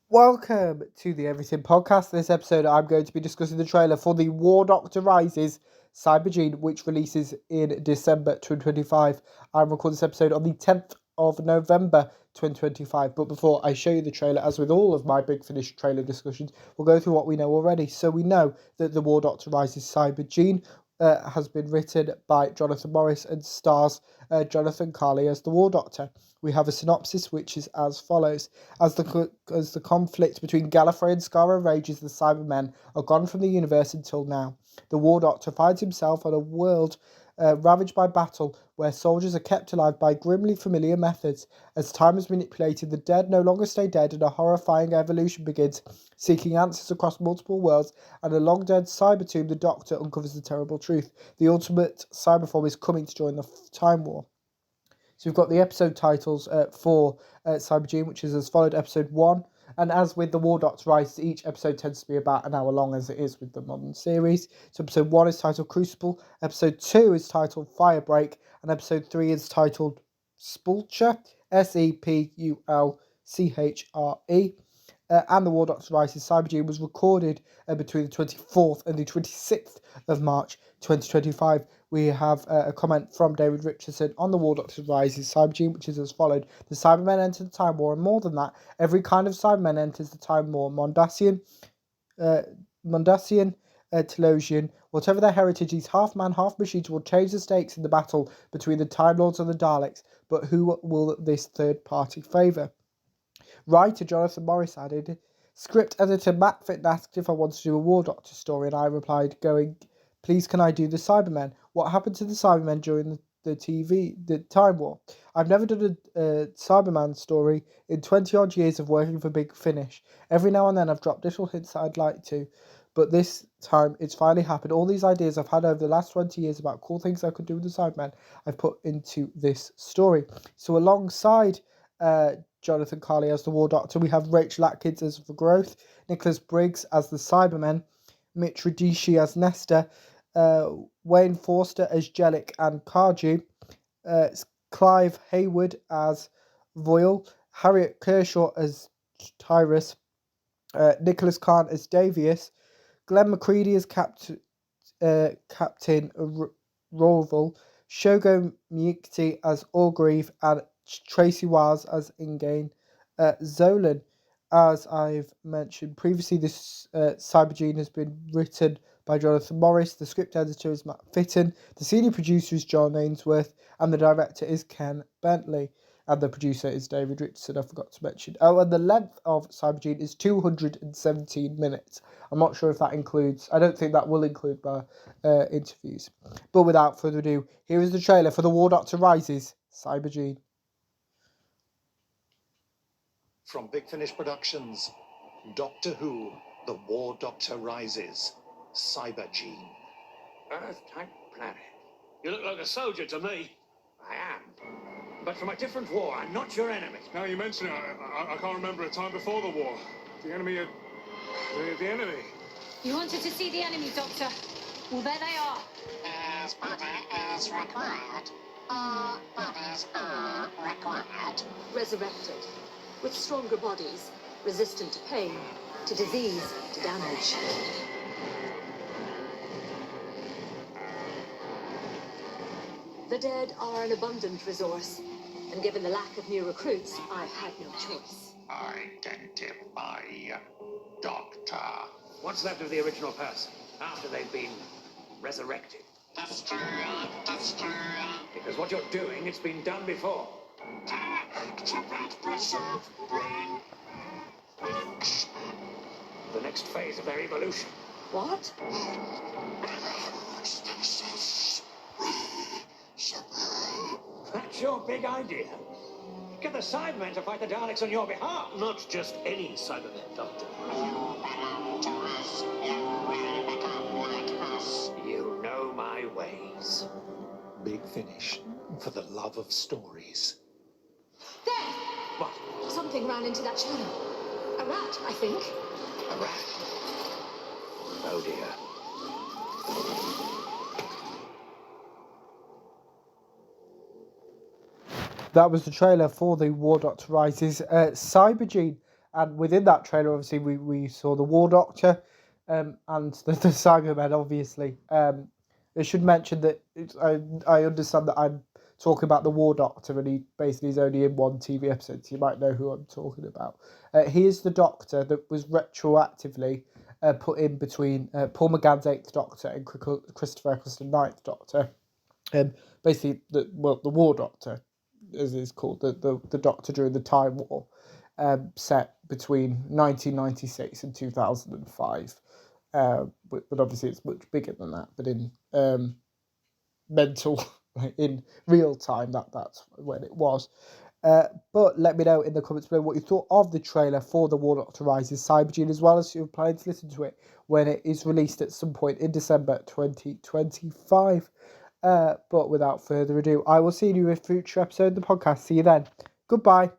Welcome to the Everything Podcast. This episode, I'm going to be discussing the trailer for the War Doctor Rises Cybergene, which releases in December 2025. I'm recording this episode on the 10th of November 2025. But before I show you the trailer, as with all of my Big Finish trailer discussions, we'll go through what we know already. So we know that the War Doctor Rises Cybergene has been written by Jonathan Morris and stars Jonathan Carley as the War Doctor. We have a synopsis which is as follows. As the conflict between Gallifrey and Skara rages, the Cybermen are gone from the universe until now. The War Doctor finds himself on a world ravaged by battle, where soldiers are kept alive by grimly familiar methods. As time is manipulated, the dead no longer stay dead, and a horrifying evolution begins. Seeking answers across multiple worlds and a long-dead Cybertomb, the Doctor uncovers the terrible truth. The ultimate cyberform is coming to join the Time War. So we've got the episode titles for Cybergene, which is as followed. Episode 1, and as with the War Doctor Rises, each episode tends to be about an hour long, as it is with the modern series. So episode 1 is titled Crucible, episode 2 is titled Firebreak, and episode 3 is titled Spulcher, Sepulchre. And the War Doctor Rises Cybergene was recorded between the 24th and the 26th of March 2025. We have a comment from David Richardson on the War Doctor Rises Cybergene, which is as followed. The Cybermen enter the Time War, and more than that, every kind of Cybermen enters the Time War. Mondasian, Telosian, whatever their heritage, these half-man, half-machines will change the stakes in the battle between the Time Lords and the Daleks, but who will this third party favour? Writer Jonathan Morris added, script editor Matt Fitton asked if I wanted to do a War Doctor story, and I replied, going, please can I do the Cybermen? What happened to the Cybermen during the Time War? I've never done a Cyberman story in 20 odd years of working for Big Finish. Every now and then I've dropped little hints that I'd like to, but this time it's finally happened. All these ideas I've had over the last 20 years about cool things I could do with the Cybermen, I've put into this story. So alongside Jonathan Carley as the War Doctor, we have Rachel Atkins as the Growth, Nicholas Briggs as the Cybermen, Mitch Radici as Nesta, Wayne Forster as Jellic and Karju, Clive Hayward as Voyle, Harriet Kershaw as Tyrus, Nicholas Kahn as Davius, Glenn McCready as Captain Roval, Shogo Miyuki as Orgreave, and Tracy Wiles as Ingane. Zolan, as I've mentioned previously, this Cybergene has been written by Jonathan Morris. The script editor is Matt Fitton. The senior producer is John Ainsworth, and the director is Ken Bentley. And the producer is David Richardson, I forgot to mention. Oh, and the length of Cybergene is 217 minutes. I'm not sure if that includes, I don't think that will include my interviews. But without further ado, here is the trailer for The War Doctor Rises Cybergene. From Big Finish Productions, Doctor Who, The War Doctor Rises, Cybergene. Earth-type planet. You look like a soldier to me. I am. But from a different war, I'm not your enemy. Now you mention it, I can't remember a time before the war. The enemy had... The enemy. You wanted to see the enemy, Doctor? Well, there they are. As body is required. All bodies are required. Resurrected. With stronger bodies, resistant to pain, to disease, to damage. The dead are an abundant resource, and given the lack of new recruits, I had no choice. Identify Doctor. What's left of the original person after they've been resurrected? Destroy. Because what you're doing, it's been done before. Activate preserve brain function. The next phase of their evolution. What? Stasis. That's your big idea? Get the Cybermen to fight the Daleks on your behalf. Not just any Cybermen, Doctor. You belong to us. You will become like us. You know my ways. Big Finish, for the love of stories. There! What? Something ran into that channel. A rat, I think. A rat? Oh dear. That was the trailer for the War Doctor Rises Cybergene. and within that trailer, obviously, we saw the War Doctor and the Cybermen, obviously. I should mention that I understand that I'm talking about the War Doctor, and he basically is only in one TV episode, so you might know who I'm talking about. He is the Doctor that was retroactively put in between Paul McGann's 8th Doctor and Christopher Eccleston 9th Doctor. Basically, the War Doctor, as it's called, the Doctor during the Time War, set between 1996 and 2005. But obviously it's much bigger than that. But in mental, in real time, that's when it was. But let me know in the comments below what you thought of the trailer for The War Doctor Rises Cybergene, as well as if you're planning to listen to it when it is released at some point in December 2025. But without further ado, I will see you in a future episode of the podcast. See you then. Goodbye.